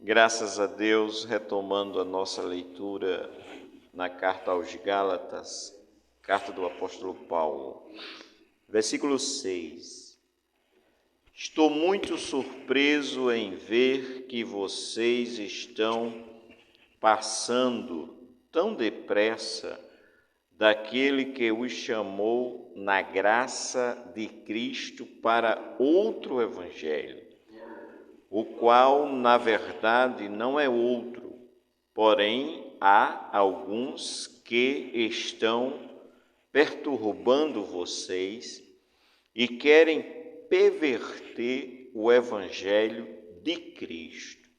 Graças a Deus, retomando a nossa leitura na carta aos Gálatas, carta do apóstolo Paulo, versículo 6. Estou muito surpreso em ver que vocês estão passando tão depressa daquele que os chamou na graça de Cristo para outro evangelho, o qual, na verdade, não é outro, porém há alguns que estão perturbando vocês e querem perverter o evangelho de Cristo.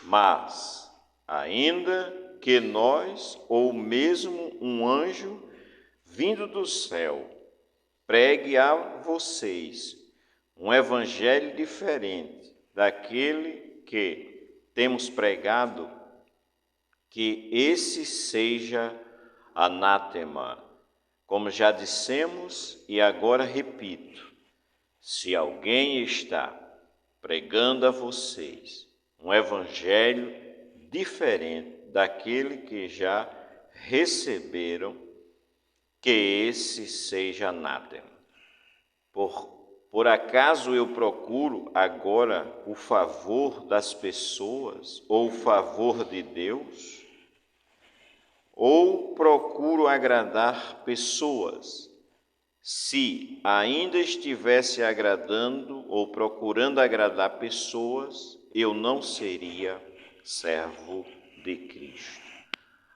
Mas, ainda que nós, ou mesmo um anjo vindo do céu, pregue a vocês um evangelho diferente daquele que temos pregado, que esse seja anátema. Como já dissemos e agora repito, se alguém está pregando a vocês um evangelho diferente daquele que já receberam, que esse seja anátema. Por acaso eu procuro agora o favor das pessoas ou o favor de Deus? Ou procuro agradar pessoas? Se ainda estivesse agradando ou procurando agradar pessoas, eu não seria servo de Cristo.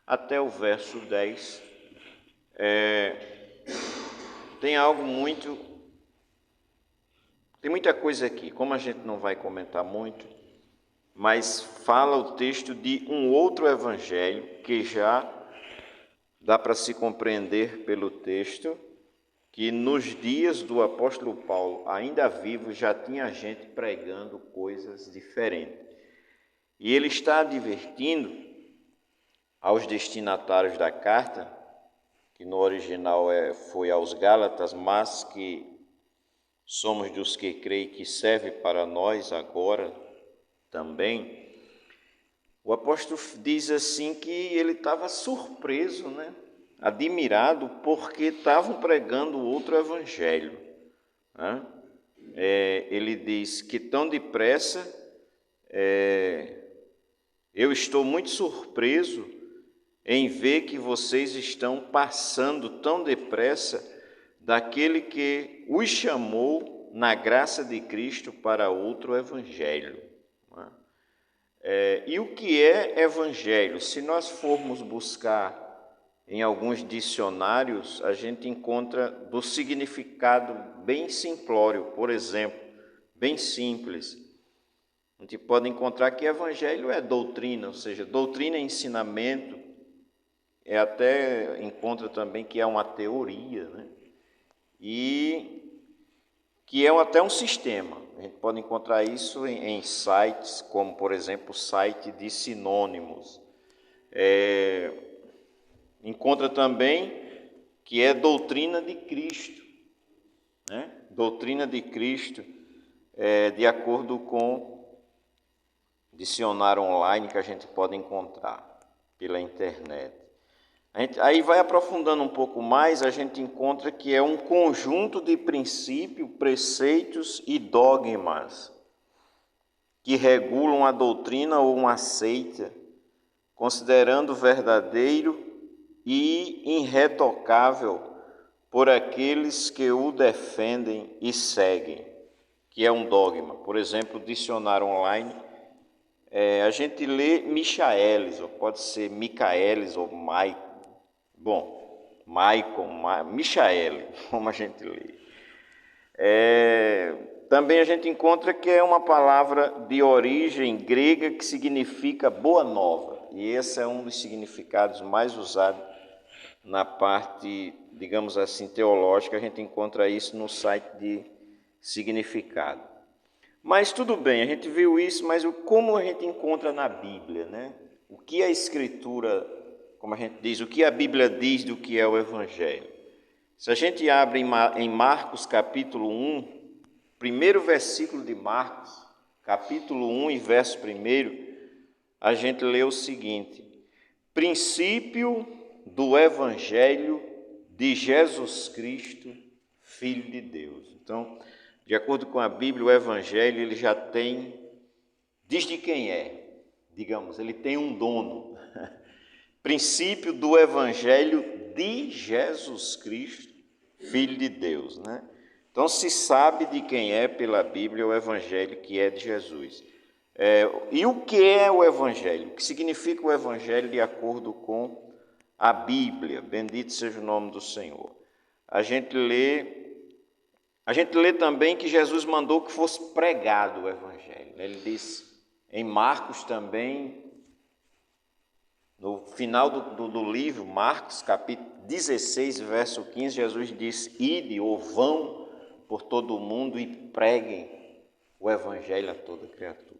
Até o verso 10, tem muita coisa aqui, como a gente não vai comentar muito, mas fala o texto de um outro evangelho que já dá para se compreender pelo texto, que nos dias do apóstolo Paulo, ainda vivo, já tinha gente pregando coisas diferentes. E ele está advertindo aos destinatários da carta, que no original foi aos Gálatas, mas que somos dos que creem que serve para nós agora também. O apóstolo diz assim que ele estava surpreso, admirado, porque estavam pregando outro evangelho. Ele diz que tão depressa, eu estou muito surpreso em ver que vocês estão passando tão depressa daquele que os chamou na graça de Cristo para outro evangelho. E o que é evangelho? Se nós formos buscar em alguns dicionários, a gente encontra do significado bem simplório, por exemplo, bem simples. A gente pode encontrar que evangelho é doutrina, ou seja, doutrina é ensinamento, até encontra também que é uma teoria, e que é até um sistema. A gente pode encontrar isso em sites, como, por exemplo, o site de sinônimos. Encontra também que é doutrina de Cristo. Doutrina de Cristo, de acordo com o dicionário online que a gente pode encontrar pela internet. Aí vai aprofundando um pouco mais, a gente encontra que é um conjunto de princípios, preceitos e dogmas que regulam a doutrina ou uma seita, considerando verdadeiro e irretocável por aqueles que o defendem e seguem, que é um dogma. Por exemplo, o dicionário online, a gente lê Michaelis, ou pode ser Micaelis ou Michael, Michael, como a gente lê. Também a gente encontra que é uma palavra de origem grega que significa boa nova. E esse é um dos significados mais usados na parte, digamos assim, teológica. A gente encontra isso no site de significado. Mas tudo bem, a gente viu isso, mas como a gente encontra na Bíblia, O que a Escritura, como a gente diz, o que a Bíblia diz do que é o Evangelho? Se a gente abre em Marcos capítulo 1, primeiro versículo de Marcos, capítulo 1 e verso 1, a gente lê o seguinte: princípio do Evangelho de Jesus Cristo, Filho de Deus. Então, de acordo com a Bíblia, o Evangelho ele já tem, diz de quem é, digamos, ele tem um dono. Princípio do Evangelho de Jesus Cristo, Filho de Deus, né? Então se sabe de quem é pela Bíblia o Evangelho que é de Jesus. E o que é o Evangelho? O que significa o Evangelho de acordo com a Bíblia? Bendito seja o nome do Senhor. A gente lê também que Jesus mandou que fosse pregado o Evangelho. Ele diz em Marcos também, no final do livro, Marcos, capítulo 16, verso 15, Jesus disse: ide ou vão por todo o mundo e preguem o Evangelho a toda criatura.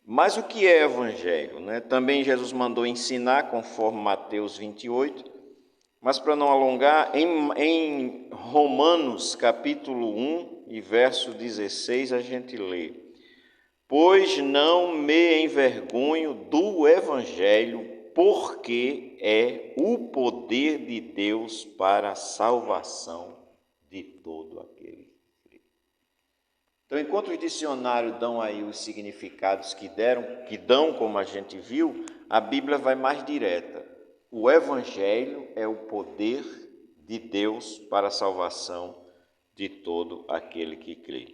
Mas o que é Evangelho, né? Também Jesus mandou ensinar, conforme Mateus 28, mas para não alongar, em Romanos, capítulo 1 e verso 16, a gente lê: pois não me envergonho do Evangelho, porque é o poder de Deus para a salvação de todo aquele que crê. Então, enquanto os dicionários dão aí os significados que dão, como a gente viu, a Bíblia vai mais direta. O Evangelho é o poder de Deus para a salvação de todo aquele que crê.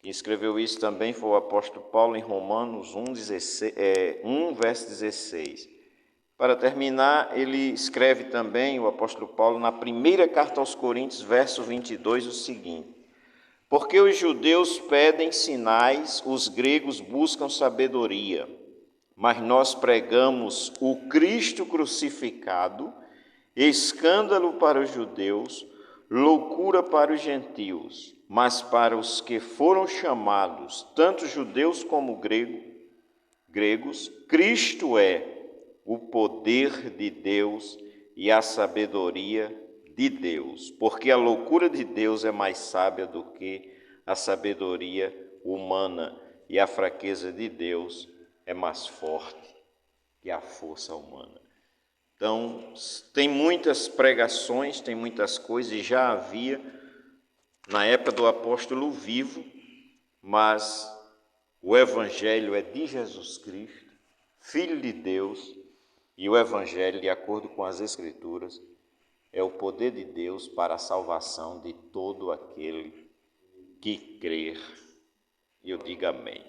Quem escreveu isso também foi o apóstolo Paulo em Romanos 1, verso 16. Para terminar, ele escreve também, o apóstolo Paulo, na primeira carta aos Coríntios, verso 22, o seguinte: porque os judeus pedem sinais, os gregos buscam sabedoria, mas nós pregamos o Cristo crucificado, escândalo para os judeus, loucura para os gentios, mas para os que foram chamados, tanto judeus como gregos, Cristo é o poder de Deus e a sabedoria de Deus, porque a loucura de Deus é mais sábia do que a sabedoria humana, e a fraqueza de Deus é mais forte que a força humana. Então, tem muitas pregações, tem muitas coisas, e já havia na época do apóstolo vivo, mas o Evangelho é de Jesus Cristo, Filho de Deus, e o Evangelho, de acordo com as Escrituras, é o poder de Deus para a salvação de todo aquele que crer. E eu digo amém.